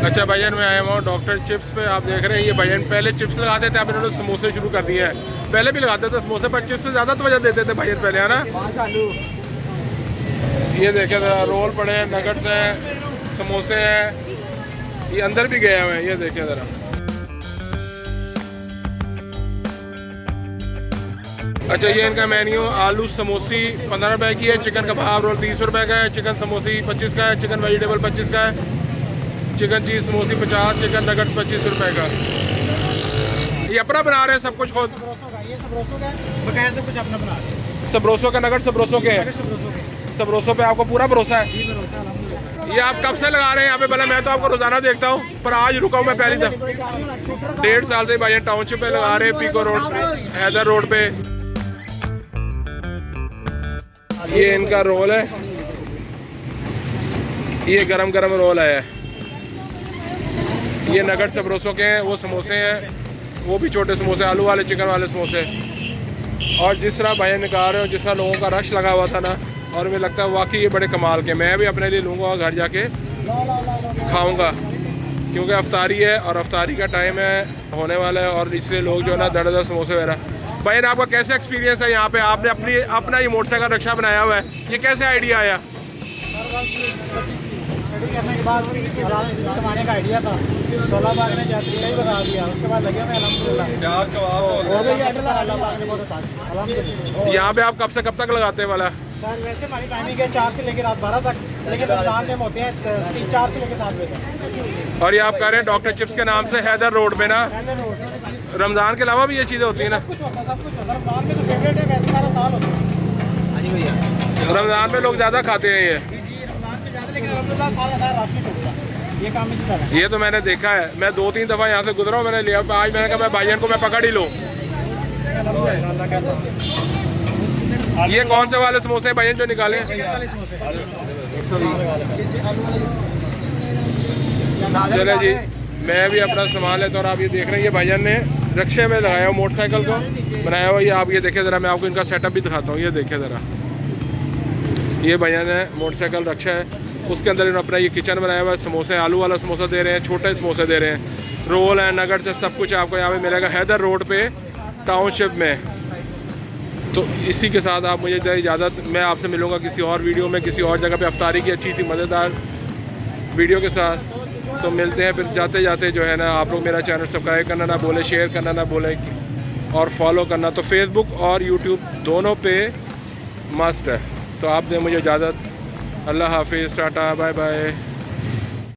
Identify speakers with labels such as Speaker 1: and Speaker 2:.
Speaker 1: अच्छा भाईजान, मैं आया हुआ हूँ डॉक्टर चिप्स पे। आप देख रहे हैं ये भाईजान पहले चिप्स लगाते थे, अब इन्होंने समोसे शुरू कर दिए हैं। पहले भी लगाते थे समोसे, पर चिप्स से ज़्यादा तवज्जो देते थे भाईजान पहले, है ना। ये देखे ज़रा, रोल पड़े हैं, नगट्स हैं, समोसे हैं, ये अंदर भी गए हुए हैं। ये देखे ज़रा। अच्छा, ये इनका मेन्यू आलू समोसी 15 रुपए की है, चिकन कबाब रोल 30 रुपए का है, चिकन समोसी 25 का है, चिकन वेजिटेबल 25 का है, चिकन चीज़ समोसी 50, चिकन नगट्स 25 रुपए का। ये अपना बना रहे हैं सब कुछ खुद। सबरोसो का नगट सबरोसो के हैं। सबरोसो पे आपको पूरा भरोसा है। ये आप कब से लगा रहे हैं यहाँ पे? भला मैं तो आपको रोजाना देखता हूँ, पर आज रुका हूँ मैं पहली दफा। 1.5 साल से भाई टाउनशिप पे लगा रहे हैं, पीको रोड पे, हैदर रोड पे। ये इनका रोल है, ये गरम गरम रोल है। ये नगट सबरोसो के हैं, वो समोसे हैं, वो भी छोटे समोसे, आलू वाले, चिकन वाले समोसे। और जिस तरह भाई निकाल रहे हो, जिस तरह लोगों का रश लगा हुआ था ना, और मुझे लगता है वाकई ये बड़े कमाल के। मैं भी अपने लिए लूँगा और घर जाके खाऊंगा, क्योंकि अफ्तारी है और अफ्तारी का टाइम है, होने वाला है, और इसलिए लोग जो है ना दर समोसे वगैरह। भाई आपका कैसा एक्सपीरियंस है यहाँ पे? आपने अपना ये मोटरसाइकिल रक्षा बनाया हुआ है, ये कैसे आइडिया आया?
Speaker 2: करने के बाद कमाने का आइडिया था, 16 बाग ने जाती ही बता दिया, उसके बाद लगे मैं अल्हम्दुलिल्लाह।
Speaker 1: यहाँ पे आप कब से कब तक लगाते हैं वाला?
Speaker 2: सर वैसे हमारी टाइमिंग है 4 से लेकर रात 12 तक, लेकिन रमजान में होते हैं 3-4 से लेकर 7 बजे तक।
Speaker 1: और ये आप कह रहे हैं डॉक्टर चिप्स के नाम से हैदर रोड पे ना, रमज़ान के अलावा भी ये चीज़ें होती हैं ना?
Speaker 2: सब कुछ होता है, सब कुछ होता है। रमजान में तो फेवरेट है, वैसे सारा साल होता है। हाँ जी भैया,
Speaker 1: रमज़ान में लोग ज़्यादा खाते हैं ये।
Speaker 2: रमजान में ज़्यादा, लेकिन अल्हम्दुलिल्लाह सारा राशि होता है, ये काम इसी तरह।
Speaker 1: ये तो मैंने देखा है, मैं 2-3 दफ़ा यहाँ से गुजरा हूँ, मैंने लिया। आज मैंने कहा मैं भाईजान को मैं पकड़ ही लूँ। ये कौन से वाले समोसे हैं भाईजान जो निकाले हैं? चले जी, मैं भी अपना सामान लेता हूँ। और आप ये देख रहे हैं, ये भाईजान ने रक्शे में लगाया हुआ मोटरसाइकिल को बनाया हुआ। ये आप ये देखें ज़रा, मैं आपको इनका सेटअप भी दिखाता हूँ। ये देखें ज़रा, ये भाईजान है मोटरसाइकिल रक्षा है, उसके अंदर इन्होंने अपना ये किचन बनाया हुआ है। समोसे, आलू वाला समोसा दे रहे हैं, छोटे समोसे दे रहे हैं, रोल है, नगट्स है, सब कुछ आपको यहाँ पे मिलेगा हैदर रोड पे टाउनशिप में। तो इसी के साथ आप मुझे इजाज़त, मैं आपसे मिलूँगा किसी और वीडियो में, किसी और जगह पे अफ्तारी की अच्छी सी मज़ेदार वीडियो के साथ। तो मिलते हैं फिर। जाते जाते जो है ना, आप लोग मेरा चैनल सब्सक्राइब करना ना भूलें, शेयर करना ना भूलें, और फॉलो करना तो फेसबुक और यूट्यूब दोनों पे मस्ट है। तो आप दें मुझे इजाज़त। अल्लाह हाफिज़, टाटा, बाय बाय।